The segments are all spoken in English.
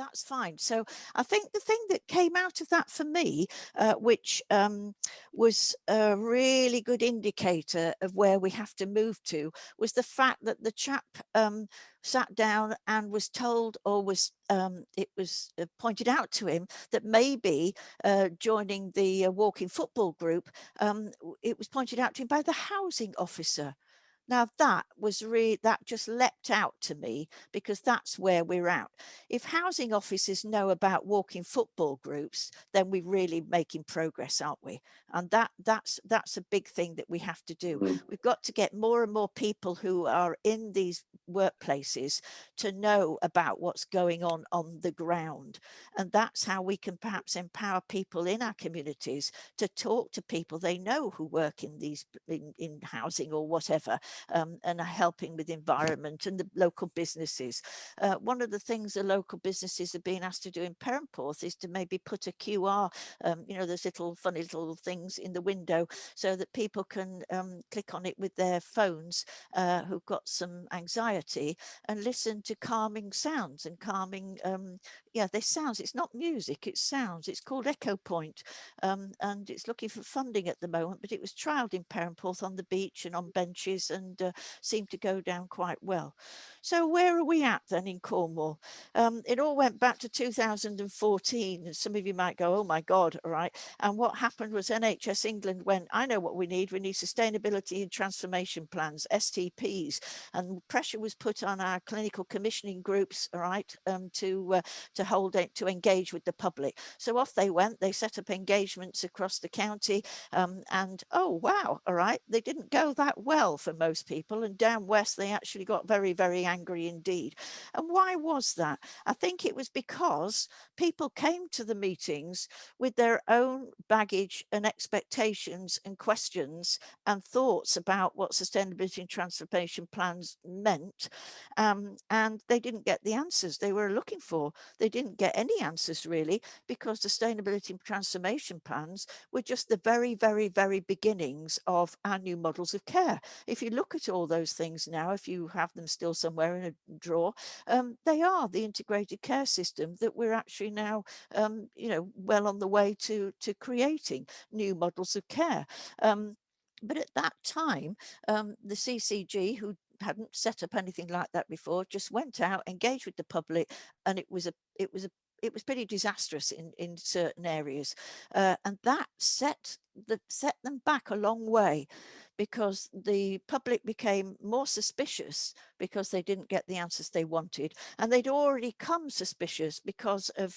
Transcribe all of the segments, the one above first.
that's fine. So I think the thing that came out of that for me, which was a really good indicator of where we have to move to, was the fact that the chap sat down and was told, or was it was pointed out to him, that maybe joining the walking football group, it was pointed out to him by the housing officer. Now that was really, that just leapt out to me, because that's where we're at. If housing officers know about walking football groups, then we're really making progress, aren't we? And that's a big thing that we have to do. We've got to get more and more people who are in these workplaces to know about what's going on the ground. And that's how we can perhaps empower people in our communities to talk to people they know who work in these in housing or whatever, and are helping with the environment and the local businesses. One of the things the local businesses are being asked to do in Perranporth is to maybe put a QR, those little funny little things in the window, so that people can click on it with their phones, who've got some anxiety, and listen to calming sounds and calming, there's sounds. It's not music, it's sounds. It's called Echo Point, and it's looking for funding at the moment, but it was trialled in Perranporth on the beach and on benches, and seemed to go down quite well. So where are we at then in Cornwall? It all went back to 2014, and some of you might go, oh my God, all right. And what happened was NHS England went, I know what we need sustainability and transformation plans, STPs, and pressure was put on our clinical commissioning groups, all right, to engage with the public. So off they went. They set up engagements across the county, and oh wow, all right, they didn't go that well for most people, and down west they actually got very, very angry indeed. And why was that? I think it was because people came to the meetings with their own baggage and expectations and questions and thoughts about what sustainability and transformation plans meant, and they didn't get the answers they were looking for. They didn't get any answers really, because sustainability and transformation plans were just the very, very, very beginnings of our new models of care. If you look at all those things now, if you have them still somewhere in a drawer, they are the integrated care system that we're actually now, well on the way to creating new models of care. But at that time, the CCG, who hadn't set up anything like that before, just went out, engaged with the public, and it was pretty disastrous in certain areas, and that set them back a long way, because the public became more suspicious because they didn't get the answers they wanted, and they'd already come suspicious because of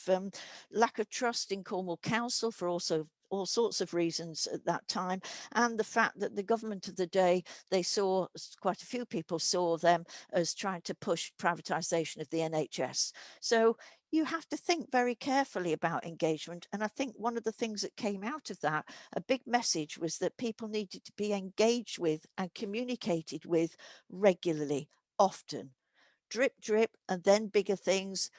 lack of trust in Cornwall Council for also all sorts of reasons at that time, and the fact that the government of the day, they saw, quite a few people saw them as trying to push privatisation of the NHS. So you have to think very carefully about engagement. And I think one of the things that came out of that, a big message, was that people needed to be engaged with and communicated with regularly, often. Drip, drip, and then bigger things,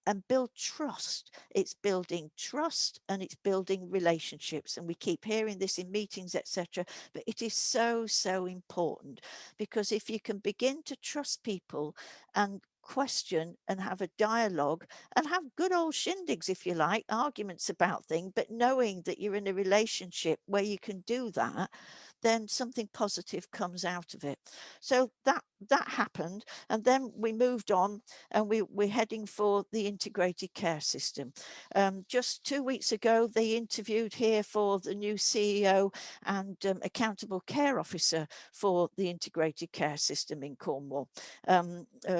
and build trust. It's building trust and it's building relationships. And we keep hearing this in meetings, etc. But it is so, so important, because if you can begin to trust people and question and have a dialogue and have good old shindigs, if you like, arguments about things, but knowing that you're in a relationship where you can do that, then something positive comes out of it. So that happened, and then we moved on, and we're heading for the integrated care system. Just 2 weeks ago, they interviewed here for the new CEO and accountable care officer for the integrated care system in Cornwall.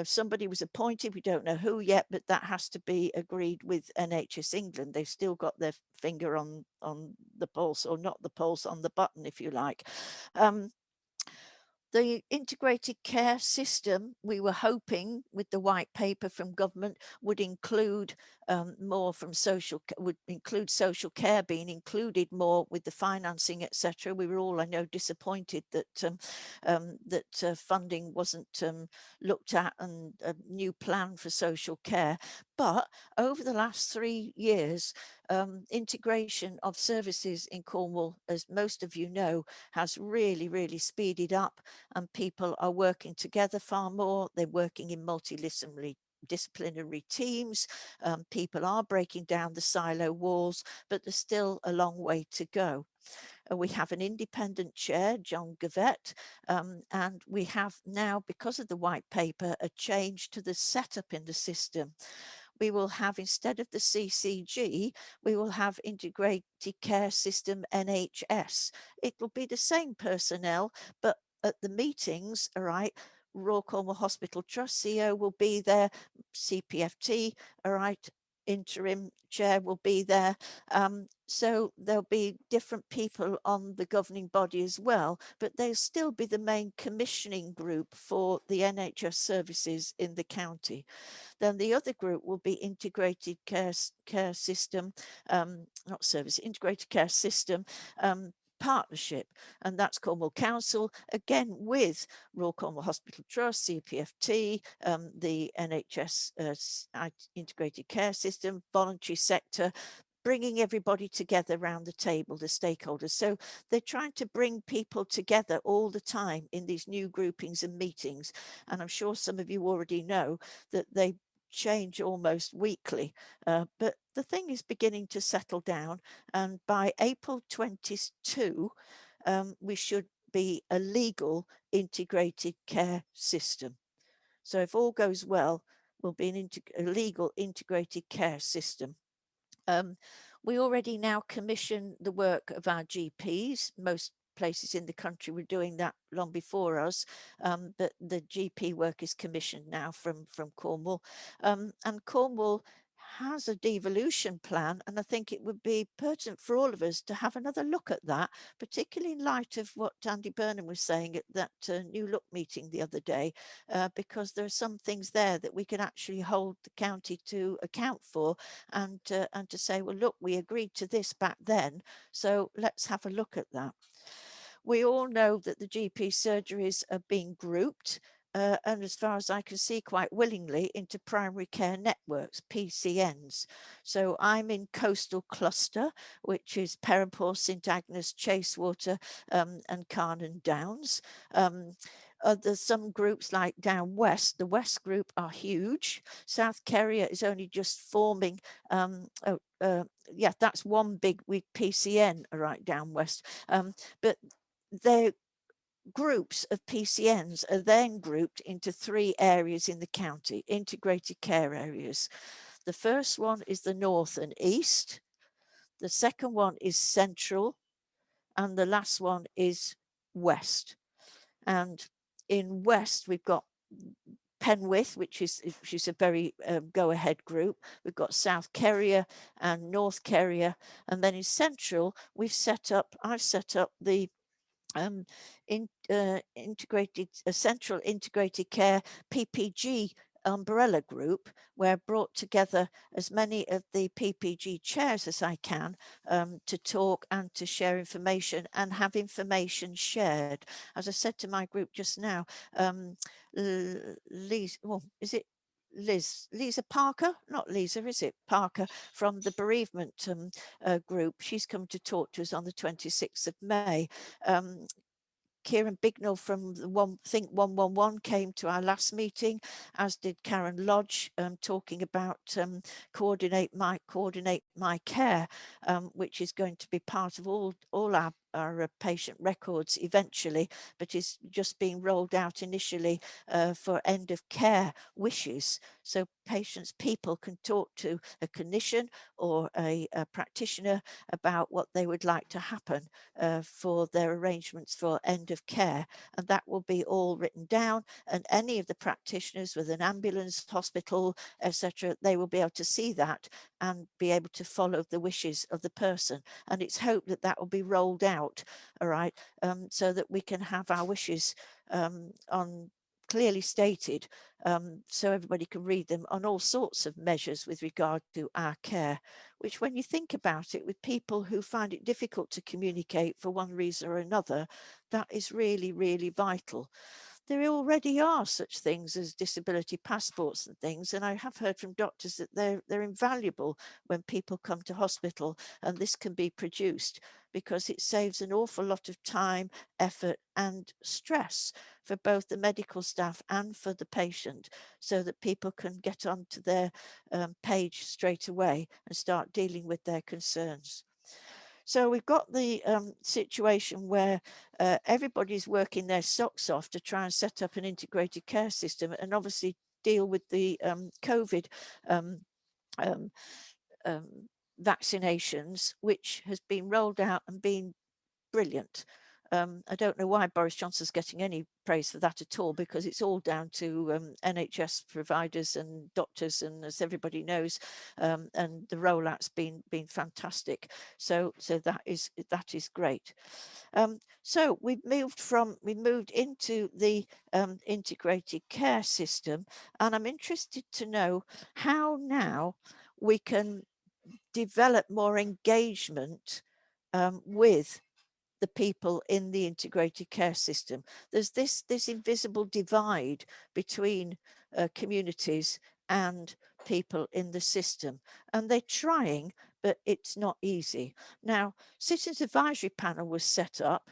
Somebody was appointed, we don't know who yet, but that has to be agreed with NHS England. They've still got their finger on the pulse, or not the pulse, on the button, if you like. The integrated care system, we were hoping with the white paper from government, would include more from would include social care being included more with the financing, etc. We were all, I know, disappointed that funding wasn't looked at, and a new plan for social care. But over the last 3 years, integration of services in Cornwall, as most of you know, has really, really speeded up, and people are working together far more. They're working in multidisciplinary disciplinary teams. People are breaking down the silo walls, but there's still a long way to go. We have an independent chair, John Gavett, and we have now, because of the white paper, a change to the setup in the system. We will have, instead of the CCG, we will have Integrated Care System NHS. It will be the same personnel, but at the meetings, all right, Royal Cornwall Hospital Trust CEO will be there, CPFT, all right, interim chair will be there. So there'll be different people on the governing body as well, but they'll still be the main commissioning group for the NHS services in the county. Then the other group will be integrated care system, not service, integrated care system partnership, and that's Cornwall Council, again with Royal Cornwall Hospital Trust, CPFT, the NHS integrated care system, voluntary sector, bringing everybody together around the table, the stakeholders. So they're trying to bring people together all the time in these new groupings and meetings. And I'm sure some of you already know that they change almost weekly, but the thing is beginning to settle down, and by April 22 we should be a legal integrated care system. So if all goes well, we'll be a legal integrated care system. We already now commission the work of our GPs. Most places in the country were doing that long before us, but the GP work is commissioned now from Cornwall. And Cornwall has a devolution plan, and I think it would be pertinent for all of us to have another look at that, particularly in light of what Andy Burnham was saying at that New Look meeting the other day, because there are some things there that we can actually hold the county to account for, and to say, well, look, we agreed to this back then, so let's have a look at that. We all know that the GP surgeries are being grouped, and as far as I can see, quite willingly, into primary care networks, PCNs. So I'm in Coastal Cluster, which is Perranporth, St Agnes, Chasewater, and Carnan Downs. There's some groups like down west. The West group are huge. South Kerrier is only just forming. Yeah, that's one big PCN right down west. But their groups of PCNs are then grouped into 3 areas in the county, integrated care areas. The first one is the north and east. The second one is central. And the last one is west. And in west, we've got Penwith, which is a very go-ahead group. We've got South Kerrier and North Kerrier. And then in central, I've set up the central integrated care PPG umbrella group, where I brought together as many of the PPG chairs as I can to talk and to share information and have information shared. As I said to my group just now, is it Lisa Parker, not Lisa, is it Parker, from the bereavement group? She's come to talk to us on the 26th of May. Kieran Bignell from the Think 111 came to our last meeting, as did Karen Lodge, talking about coordinate my care, which is going to be part of all our patient records eventually, but is just being rolled out initially for end of care wishes. So people can talk to a clinician or a practitioner about what they would like to happen for their arrangements for end of care, and that will be all written down, and any of the practitioners with an ambulance, hospital, etc., they will be able to see that and be able to follow the wishes of the person. And it's hoped that that will be rolled out, all right, so that we can have our wishes on clearly stated, so everybody can read them on all sorts of measures with regard to our care, which, when you think about it, with people who find it difficult to communicate for one reason or another, that is really, really vital. there already are such things as disability passports and things, and I have heard from doctors that they're invaluable when people come to hospital, and this can be produced because it saves an awful lot of time, effort and stress for both the medical staff and for the patient, so that people can get onto their page straight away and start dealing with their concerns. So we've got the situation where everybody's working their socks off to try and set up an integrated care system, and obviously deal with the COVID um, um, um, vaccinations, which has been rolled out and been brilliant. I don't know why Boris Johnson's getting any praise for that at all, because it's all down to NHS providers and doctors, and as everybody knows, and the rollout's been fantastic. So that is great. So we moved into the integrated care system, and I'm interested to know how now we can develop more engagement with the people in the integrated care system. There's this invisible divide between communities and people in the system, and they're trying, but it's not easy. Now, Citizens Advisory Panel was set up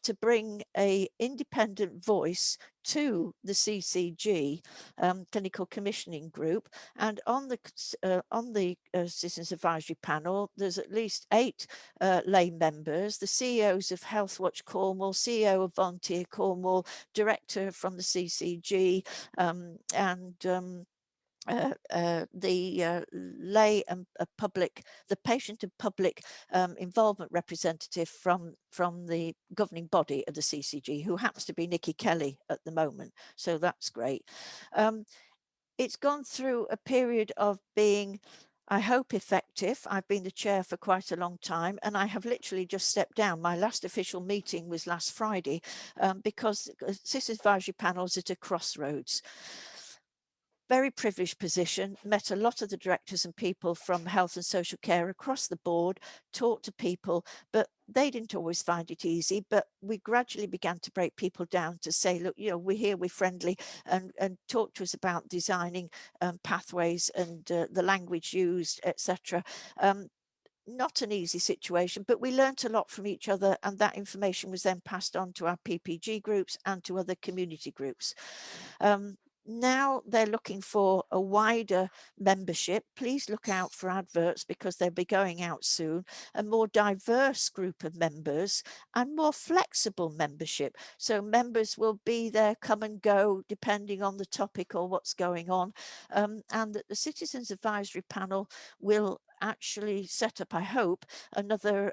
to bring a independent voice to the CCG, Clinical Commissioning Group, and on the Citizens Advisory Panel, there's at least 8 lay members, the CEOs of Healthwatch Cornwall, CEO of Volunteer Cornwall, director from the CCG, and the lay and public, the patient and public involvement representative from the governing body of the CCG, who happens to be Nikki Kelly at the moment. So that's great. It's gone through a period of being, I hope, effective. I've been the chair for quite a long time, and I have literally just stepped down. My last official meeting was last Friday because Citizens Advisory Panel's at a crossroads. Very privileged position, met a lot of the directors and people from health and social care across the board, talked to people, but they didn't always find it easy. But we gradually began to break people down to say, look, we're here, we're friendly, and talk to us about designing pathways and the language used, etc. Not an easy situation, but we learnt a lot from each other, and that information was then passed on to our PPG groups and to other community groups. Now they're looking for a wider membership. Please look out for adverts, because they'll be going out soon. A more diverse group of members and more flexible membership. So members will be there, come and go, depending on the topic or what's going on. And that the Citizens Advisory Panel will actually set up, I hope, another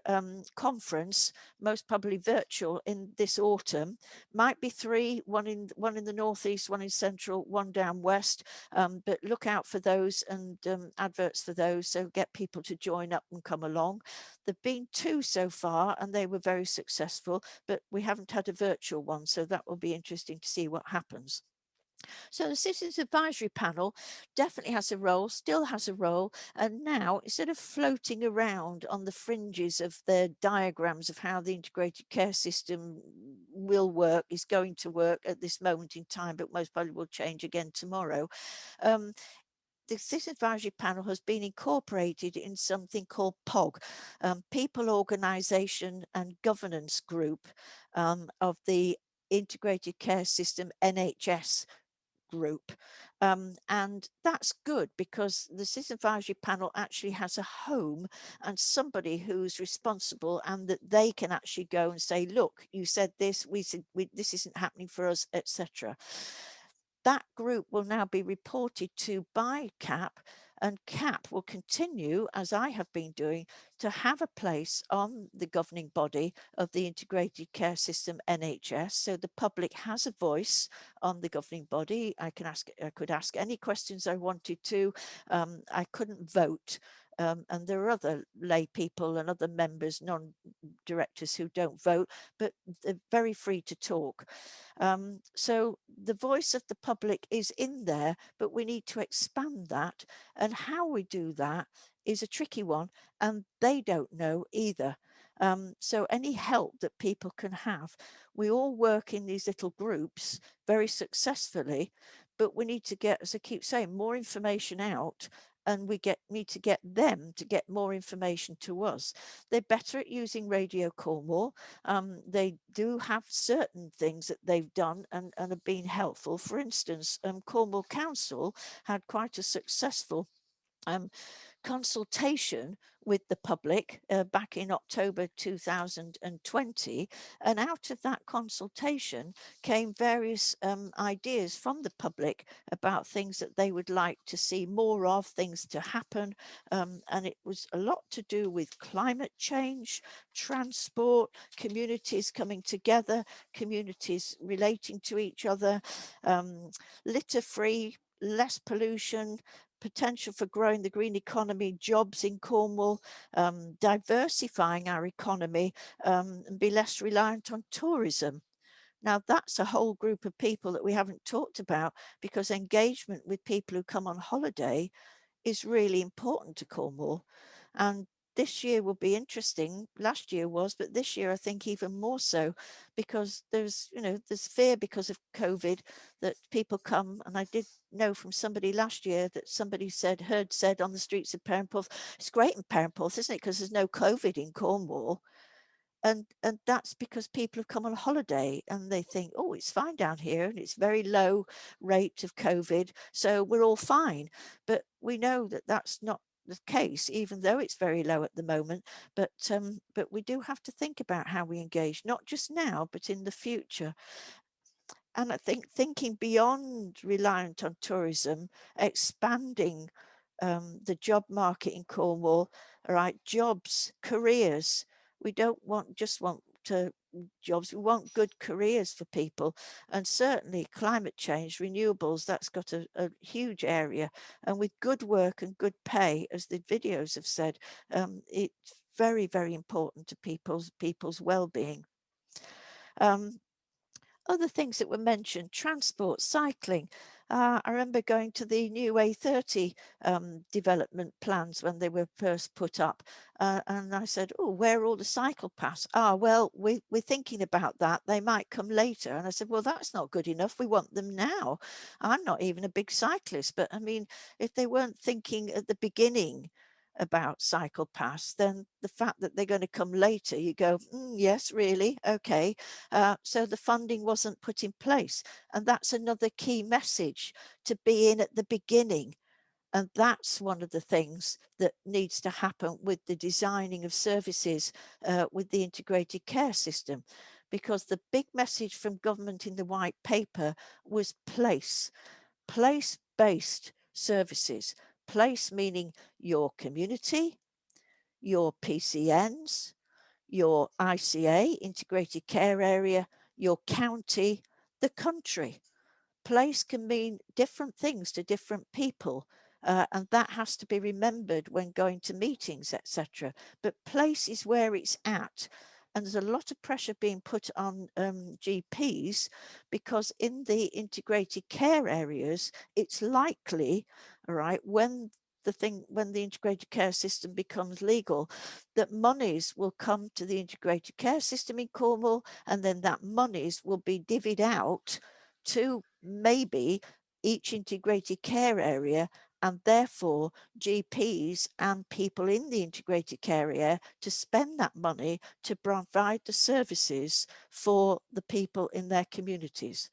conference, most probably virtual, in this autumn. Might be 3, one in the northeast, one in central, one down west, but look out for those and adverts for those, so get people to join up and come along. There've been 2 so far, and they were very successful, but we haven't had a virtual one, so that will be interesting to see what happens. So the Citizens Advisory Panel definitely has a role, still has a role, and now, instead of floating around on the fringes of their diagrams of how the integrated care system will work, is going to work at this moment in time, but most probably will change again tomorrow, the Citizen Advisory Panel has been incorporated in something called POG, People, Organisation and Governance Group of the Integrated Care System NHS group. And that's good, because the Citizen Advisory Panel actually has a home and somebody who's responsible, and that they can actually go and say, look, you said this, we said this isn't happening for us, etc. That group will now be reported to by CAP, and CAP will continue, as I have been doing, to have a place on the governing body of the Integrated Care System NHS, so the public has a voice on the governing body. I could ask any questions I wanted to. I couldn't vote. And there are other lay people and other members, non-directors, who don't vote, but they're very free to talk. So the voice of the public is in there, but we need to expand that. And how we do that is a tricky one, and they don't know either. So any help that people can have, we all work in these little groups very successfully, but we need to get, as I keep saying, more information out, and we need to get them to get more information to us. They're better at using Radio Cornwall. They do have certain things that they've done and have been helpful. For instance, Cornwall Council had quite a successful consultation with the public back in October 2020, and out of that consultation came various ideas from the public about things that they would like to see more of, things to happen, and it was a lot to do with climate change, transport, communities coming together, communities relating to each other, litter-free, less pollution, potential for growing the green economy, jobs in Cornwall, diversifying our economy, and be less reliant on tourism. Now, that's a whole group of people that we haven't talked about, because engagement with people who come on holiday is really important to Cornwall. And this year will be interesting. Last year was, but this year I think even more so, because there's fear because of COVID that people come. And I did know from somebody last year that somebody said on the streets of Perranporth, it's great in Perranporth, isn't it? Because there's no COVID in Cornwall. And that's because people have come on holiday and they think, oh, it's fine down here and it's very low rate of COVID, so we're all fine. But we know that that's not the case, even though it's very low at the moment. But we do have to think about how we engage, not just now, but in the future. And I think thinking beyond reliant on tourism, expanding the job market in Cornwall, all right, jobs, careers. We don't just want jobs, we want good careers for people. And certainly climate change, renewables, that's got a huge area. And with good work and good pay, as the videos have said, it's very, very important to people's well-being. Other things that were mentioned, transport, cycling. I remember going to the new A30 development plans when they were first put up. And I said, oh, where are all the cycle paths? Well, we're thinking about that. They might come later. And I said, well, that's not good enough. We want them now. I'm not even a big cyclist, but I mean, if they weren't thinking at the beginning about cycle paths, then the fact that they're going to come later, you go, yes, really? Okay. So the funding wasn't put in place. And that's another key message, to be in at the beginning. And that's one of the things that needs to happen with the designing of services with the integrated care system. Because the big message from government in the white paper was place-based services. Place meaning your community, your PCNs, your ICA, integrated care area, your county, the country. Place can mean different things to different people. And that has to be remembered when going to meetings, etc. But place is where it's at. And there's a lot of pressure being put on GPs, because in the integrated care areas, it's likely, all right, when the integrated care system becomes legal, that monies will come to the integrated care system in Cornwall, and then that monies will be divvied out to maybe each integrated care area, and therefore GPs and people in the integrated care area to spend that money to provide the services for the people in their communities.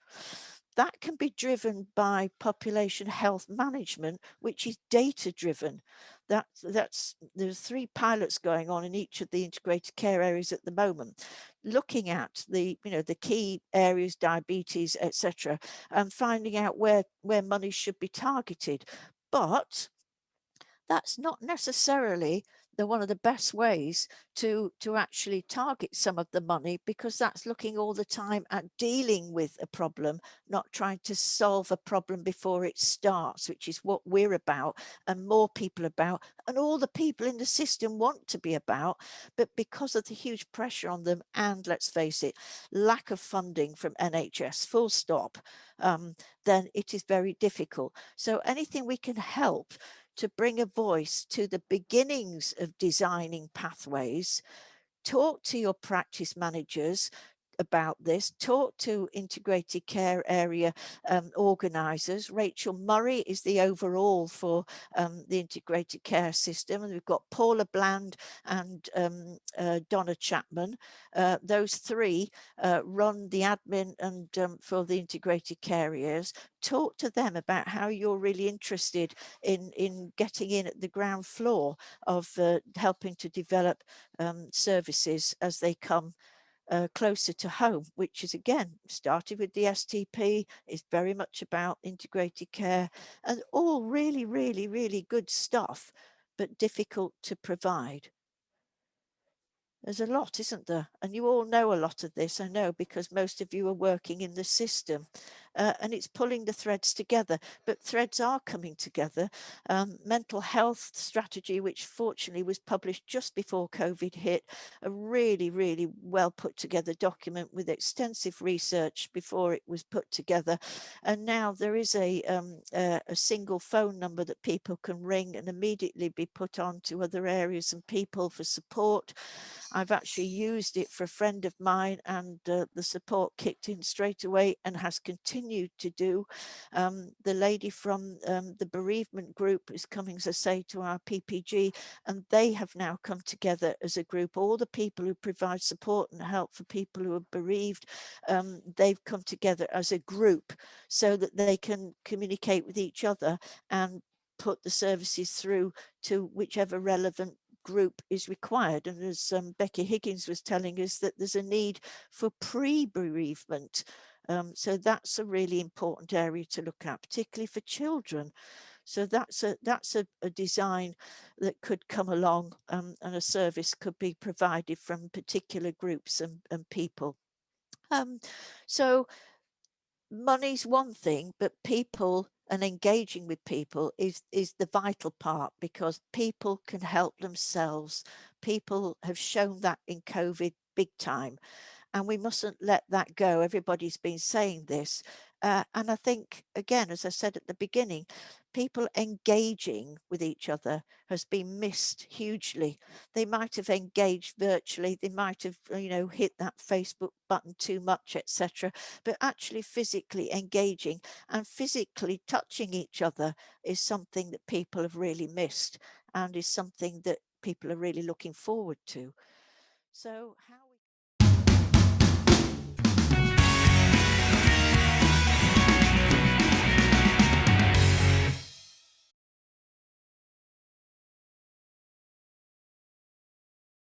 That can be driven by population health management, which is data driven. There's 3 pilots going on in each of the integrated care areas at the moment, looking at the key areas, diabetes, etc., and finding out where money should be targeted. But that's not necessarily one of the best ways to actually target some of the money, because that's looking all the time at dealing with a problem, not trying to solve a problem before it starts, which is what we're about, and more people about, and all the people in the system want to be about. But because of the huge pressure on them, and let's face it, lack of funding from NHS, full stop, then it is very difficult. So anything we can help to bring a voice to the beginnings of designing pathways talk to your practice managers about this, talk to integrated care area organisers. Rachel Murray is the overall for the integrated care system, and we've got Paula Bland and Donna Chapman. Those three run the admin and for the integrated care areas. Talk to them about how you're really interested in getting in at the ground floor of helping to develop services as they come closer to home, which is again started with the STP, is very much about integrated care, and all really, really, really good stuff, but difficult to provide. There's a lot, isn't there? And you all know a lot of this, I know, because most of you are working in the system. And it's pulling the threads together, but threads are coming together. Mental health strategy, which fortunately was published just before COVID hit, a really, really well put together document with extensive research before it was put together. And now there is a single phone number that people can ring and immediately be put on to other areas and people for support. I've actually used it for a friend of mine, and the support kicked in straight away and has continued to do. The lady from the bereavement group is coming, as I say, to our PPG, and they have now come together as a group. All the people who provide support and help for people who are bereaved, they've come together as a group so that they can communicate with each other and put the services through to whichever relevant group is required. And as Becky Higgins was telling us, that there's a need for pre-bereavement. So that's a really important area to look at, particularly for children. So that's a design that could come along, and a service could be provided from particular groups and people. So money's one thing, but people and engaging with people is the vital part, because people can help themselves. People have shown that in COVID big time, and we mustn't let that go. Everybody's been saying this. And I think, again, as I said at the beginning, people engaging with each other has been missed hugely. They might have engaged virtually, they might have, hit that Facebook button too much, etc. But actually physically engaging and physically touching each other is something that people have really missed, and is something that people are really looking forward to. So how